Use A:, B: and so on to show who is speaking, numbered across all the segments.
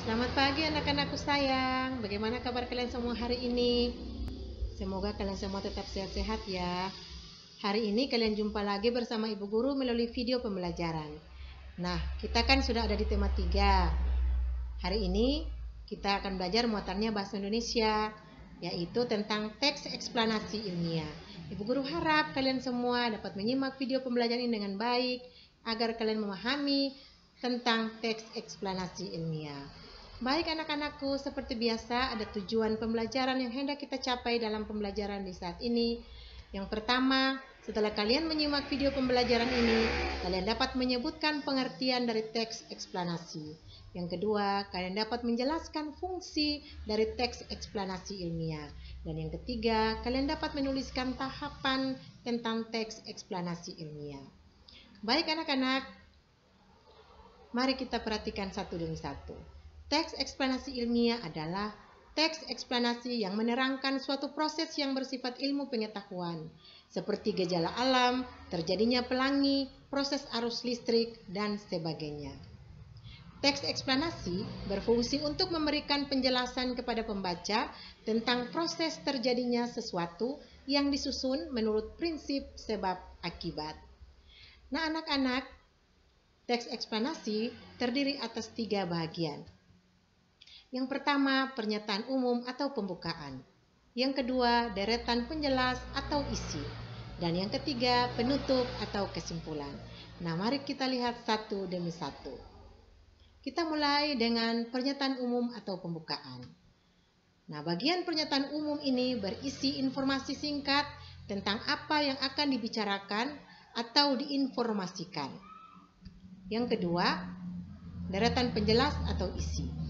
A: Selamat pagi anak-anakku sayang. Bagaimana kabar kalian semua hari ini? Semoga kalian semua tetap sehat-sehat ya. Hari ini kalian jumpa lagi bersama Ibu Guru melalui video pembelajaran. Nah, kita kan sudah ada di tema 3. Hari ini kita akan belajar muatannya bahasa Indonesia, yaitu tentang teks eksplanasi ilmiah. Ibu Guru harap kalian semua dapat menyimak video pembelajaran ini dengan baik, agar kalian memahami tentang teks eksplanasi ilmiah. Baik anak-anakku, seperti biasa ada tujuan pembelajaran yang hendak kita capai dalam pembelajaran di saat ini. Yang pertama, setelah kalian menyimak video pembelajaran ini, kalian dapat menyebutkan pengertian dari teks eksplanasi. Yang kedua, kalian dapat menjelaskan fungsi dari teks eksplanasi ilmiah. Dan yang ketiga, kalian dapat menuliskan tahapan tentang teks eksplanasi ilmiah. Baik anak-anak, mari kita perhatikan satu demi satu. Teks eksplanasi ilmiah adalah teks eksplanasi yang menerangkan suatu proses yang bersifat ilmu pengetahuan, seperti gejala alam, terjadinya pelangi, proses arus listrik, dan sebagainya. Teks eksplanasi berfungsi untuk memberikan penjelasan kepada pembaca tentang proses terjadinya sesuatu yang disusun menurut prinsip sebab akibat. Nah anak-anak, teks eksplanasi terdiri atas 3 bagian. Yang pertama, pernyataan umum atau pembukaan. Yang kedua, deretan penjelas atau isi. Dan yang ketiga, penutup atau kesimpulan. Nah, mari kita lihat satu demi satu. Kita mulai dengan pernyataan umum atau pembukaan. Nah, bagian pernyataan umum ini berisi informasi singkat tentang apa yang akan dibicarakan atau diinformasikan. Yang kedua, deretan penjelas atau isi.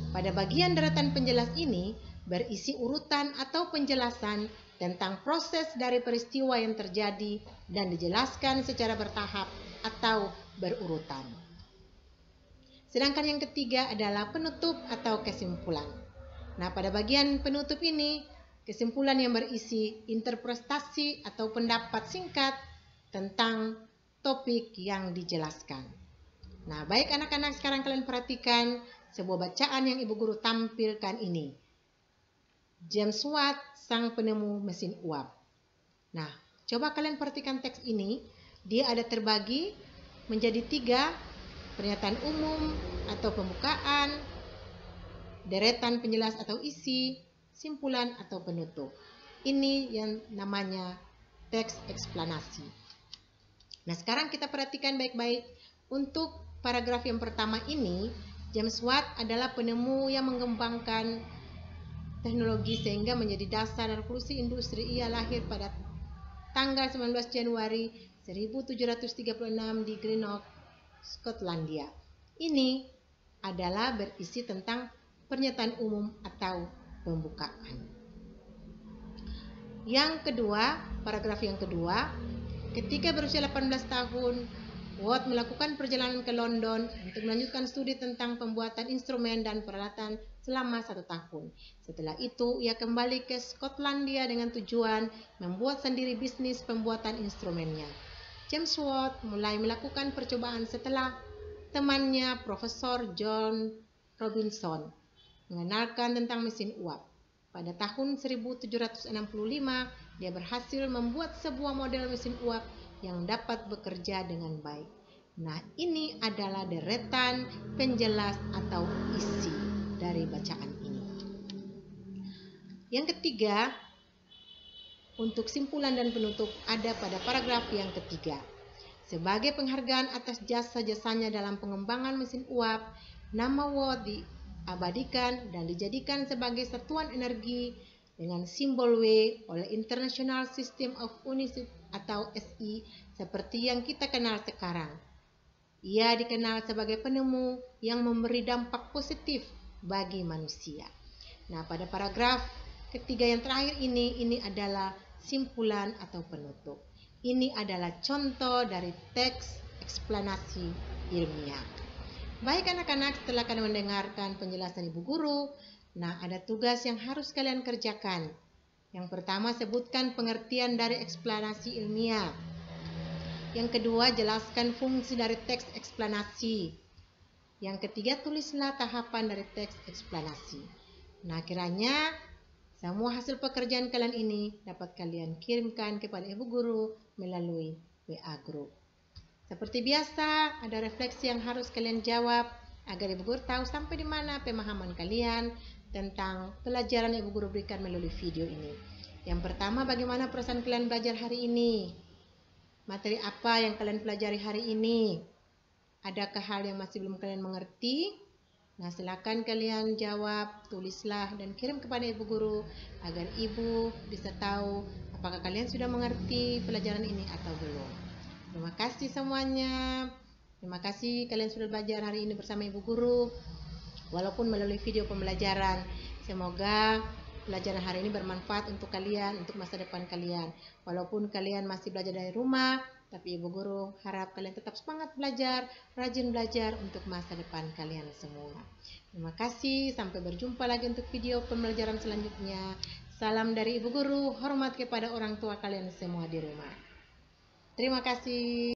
A: Pada bagian deretan penjelas ini berisi urutan atau penjelasan tentang proses dari peristiwa yang terjadi dan dijelaskan secara bertahap atau berurutan. Sedangkan yang ketiga adalah penutup atau kesimpulan. Nah, pada bagian penutup ini, kesimpulan yang berisi interpretasi atau pendapat singkat tentang topik yang dijelaskan. Nah, baik anak-anak, sekarang kalian perhatikan sebuah bacaan yang Ibu Guru tampilkan ini. James Watt, sang penemu mesin uap. Nah, coba kalian perhatikan teks ini. Dia ada terbagi menjadi 3, pernyataan umum atau pembukaan, deretan penjelas atau isi, simpulan atau penutup. Ini yang namanya teks eksplanasi. Nah, sekarang kita perhatikan baik-baik. Untuk paragraf yang pertama ini, James Watt adalah penemu yang mengembangkan teknologi sehingga menjadi dasar revolusi industri. Ia lahir pada tanggal 19 Januari 1736 di Greenock, Skotlandia. Ini adalah berisi tentang pernyataan umum atau pembukaan. Yang kedua, paragraf yang kedua, ketika berusia 18 tahun, Watt melakukan perjalanan ke London untuk melanjutkan studi tentang pembuatan instrumen dan peralatan selama 1 tahun. Setelah itu, ia kembali ke Skotlandia dengan tujuan membuat sendiri bisnis pembuatan instrumennya. James Watt mulai melakukan percobaan setelah temannya Profesor John Robinson mengenalkan tentang mesin uap. Pada tahun 1765, dia berhasil membuat sebuah model mesin uap yang dapat bekerja dengan baik. Nah, ini adalah deretan penjelas atau isi dari bacaan ini. Yang ketiga, untuk simpulan dan penutup ada pada paragraf yang ketiga. Sebagai penghargaan atas jasa-jasanya dalam pengembangan mesin uap, nama Watt diabadikan dan dijadikan sebagai satuan energi dengan simbol W oleh International System of Units atau SI seperti yang kita kenal sekarang. Ia dikenal sebagai penemu yang memberi dampak positif bagi manusia. Nah, pada paragraf ketiga yang terakhir ini adalah simpulan atau penutup. Ini adalah contoh dari teks eksplanasi ilmiah. Baik anak-anak, setelah kalian mendengarkan penjelasan Ibu Guru, nah, ada tugas yang harus kalian kerjakan. Yang pertama, sebutkan pengertian dari eksplanasi ilmiah. Yang kedua, jelaskan fungsi dari teks eksplanasi. Yang ketiga, tulislah tahapan dari teks eksplanasi. Nah, kiranya semua hasil pekerjaan kalian ini dapat kalian kirimkan kepada ibu guru melalui WA Group. Seperti biasa, ada refleksi yang harus kalian jawab agar ibu guru tahu sampai di mana pemahaman kalian tentang pelajaran yang ibu guru berikan melalui video ini. Yang pertama, bagaimana perasaan kalian belajar hari ini? Materi apa yang kalian pelajari hari ini? Adakah hal yang masih belum kalian mengerti? Nah, silakan kalian jawab, tulislah dan kirim kepada ibu guru agar ibu bisa tahu apakah kalian sudah mengerti pelajaran ini atau belum. Terima kasih semuanya. Terima kasih kalian sudah belajar hari ini bersama ibu guru, walaupun melalui video pembelajaran. Semoga pelajaran hari ini bermanfaat untuk kalian, untuk masa depan kalian. Walaupun kalian masih belajar dari rumah, tapi ibu guru harap kalian tetap semangat belajar, rajin belajar untuk masa depan kalian semua. Terima kasih, sampai berjumpa lagi untuk video pembelajaran selanjutnya. Salam dari ibu guru, hormat kepada orang tua kalian semua di rumah. Terima kasih.